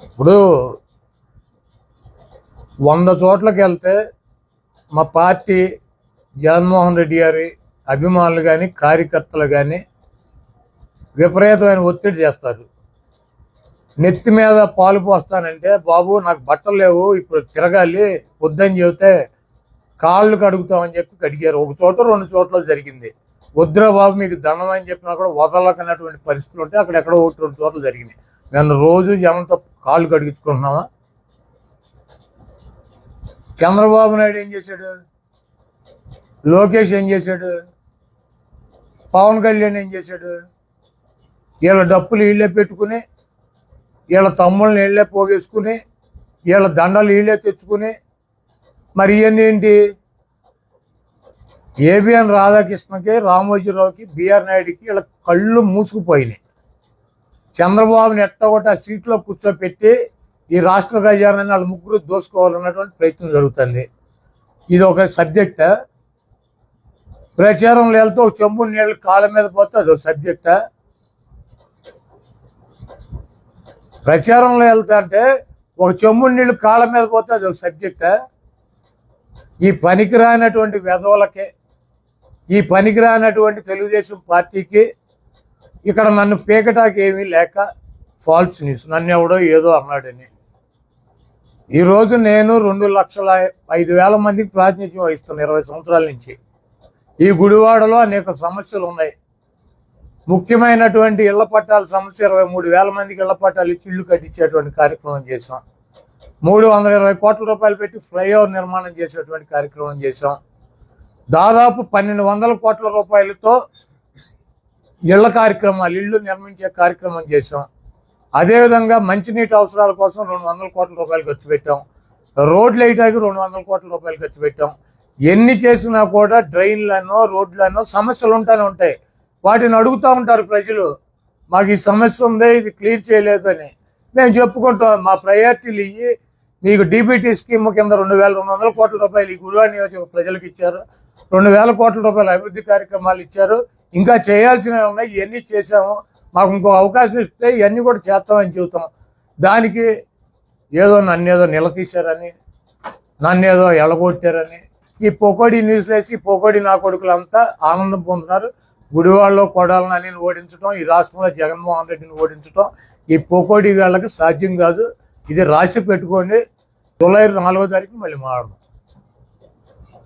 ఇప్పుడు 100 చోట్లకి వెళ్తే మా పార్టీ జగన్మోహన్ రెడ్డి గారి అభిమానులు కానీ కార్యకర్తలు కానీ విపరీతమైన ఒత్తిడి చేస్తారు. నెత్తి మీద పాలు పోస్తానంటే, బాబు నాకు బట్టలు లేవు, ఇప్పుడు తిరగాలి వద్దని చెబితే కాళ్ళు కడుగుతామని చెప్పి కడిగారు. 1 చోట 2 చోట్ల జరిగింది. వద్దురా బాబు మీకు దండం అని చెప్పినా కూడా వదలకన్నటువంటి పరిస్థితులు ఉంటే అక్కడెక్కడో 1-2 చోట్ల జరిగినాయి. నన్ను రోజు జనంతో కాళ్ళు కడిగించుకుంటున్నావా? చంద్రబాబు నాయుడు ఏం చేశాడు? లోకేష్ ఏం చేశాడు? పవన్ కళ్యాణ్ ఏం చేశాడు? వీళ్ళ డప్పులు వీళ్ళే పెట్టుకుని, వీళ్ళ తమ్ముళ్ళని వీళ్ళే పోగేసుకుని, వీళ్ళ దండలు వీళ్ళే తెచ్చుకుని, మరి ఇవన్నీ ఏంటి? ఏబిఎన్ రాధాకృష్ణకి, రామోజీరావుకి, బిఆర్ నాయుడికి వీళ్ళ కళ్ళు మూసుకుపోయినాయి. చంద్రబాబుని ఎట్టగొట్టి ఆ సీట్లో కూర్చోపెట్టి ఈ రాష్ట్ర ఖజానాన్ని వాళ్ళ ముగ్గురు దోసుకోవాలన్నటువంటి ప్రయత్నం జరుగుతుంది. ఇది ఒక సబ్జెక్టా? ప్రచారంలో వెళ్తే ఒక చెంబు నీళ్ళు కాళ్ళ మీద పోతే అదొక సబ్జెక్టా? ప్రచారంలో వెళ్తా అంటే ఒక చెంబు నీళ్ళు కాళ్ళ మీద పోతే అదొక సబ్జెక్టా? ఈ పనికిరానటువంటి వెధవలకి, ఈ పనికిరానటువంటి తెలుగుదేశం పార్టీకి ఇక్కడ నన్ను పీకటాకి ఏమీ లేక ఫాల్స్ న్యూస్, నన్ను ఎవడో ఏదో అన్నాడని. ఈరోజు నేను 2,05,000 మందికి ప్రాతినిధ్యం వహిస్తున్నాను 20 సంవత్సరాల నుంచి. ఈ గుడివాడలో అనేక సమస్యలు ఉన్నాయి. ముఖ్యమైనటువంటి ఇళ్ల పట్టాల సమస్య, 23,000 మందికి ఇళ్ల పట్టాలు ఇచ్చి ఇళ్లు కట్టించేటువంటి కార్యక్రమం చేసాం. 320 కోట్ల రూపాయలు పెట్టి ఫ్లైఓవర్ నిర్మాణం చేసేటువంటి కార్యక్రమం చేసాం. దాదాపు 1,200 కోట్ల రూపాయలతో ఇళ్ల కార్యక్రమాలు, ఇళ్లు నిర్మించే కార్యక్రమం చేసాం. అదేవిధంగా మంచినీటి అవసరాల కోసం 200 కోట్ల రూపాయలు ఖర్చు పెట్టాం. రోడ్లు వేయడానికి 200 కోట్ల రూపాయలు ఖర్చు పెట్టాం. ఎన్ని చేసినా కూడా డ్రైన్లనో రోడ్లనో సమస్యలు ఉంటాయి. వాటిని అడుగుతూ ఉంటారు ప్రజలు, మాకు ఈ సమస్య ఉంది, ఇది క్లియర్ చేయలేదు అని. మేము చెప్పుకుంటాం, మా ప్రయారిటీలు ఇవి. మీకు డీబీటీ స్కీమ్ కింద 2,200 కోట్ల రూపాయలు ఈ గుడివాడ నియోజకవర్గ ప్రజలకు ఇచ్చారు. 2,000 కోట్ల రూపాయల అభివృద్ధి కార్యక్రమాలు ఇచ్చారు. ఇంకా చేయాల్సినవి ఉన్నాయి, ఇవన్నీ చేసాము. మాకు ఇంకో అవకాశం ఇస్తే ఇవన్నీ కూడా చేస్తామని చెబుతాం. దానికి ఏదో నన్నేదో నిలదీశారని, నన్నేదో ఎలగొట్టారని ఈ పొకోడి న్యూస్ వేసి పొకోడి నా కొడుకులంతా ఆనందం పొందుతున్నారు. గుడివాడలో కొడాలని ఓడించడం, ఈ రాష్ట్రంలో జగన్మోహన్ రెడ్డిని ఓడించడం ఈ పొకోడి వాళ్ళకి సాధ్యం కాదు. ఇది రాసి పెట్టుకోండి. జూలై 4వ తారీఖు మళ్ళీ మాట్లాడదాం.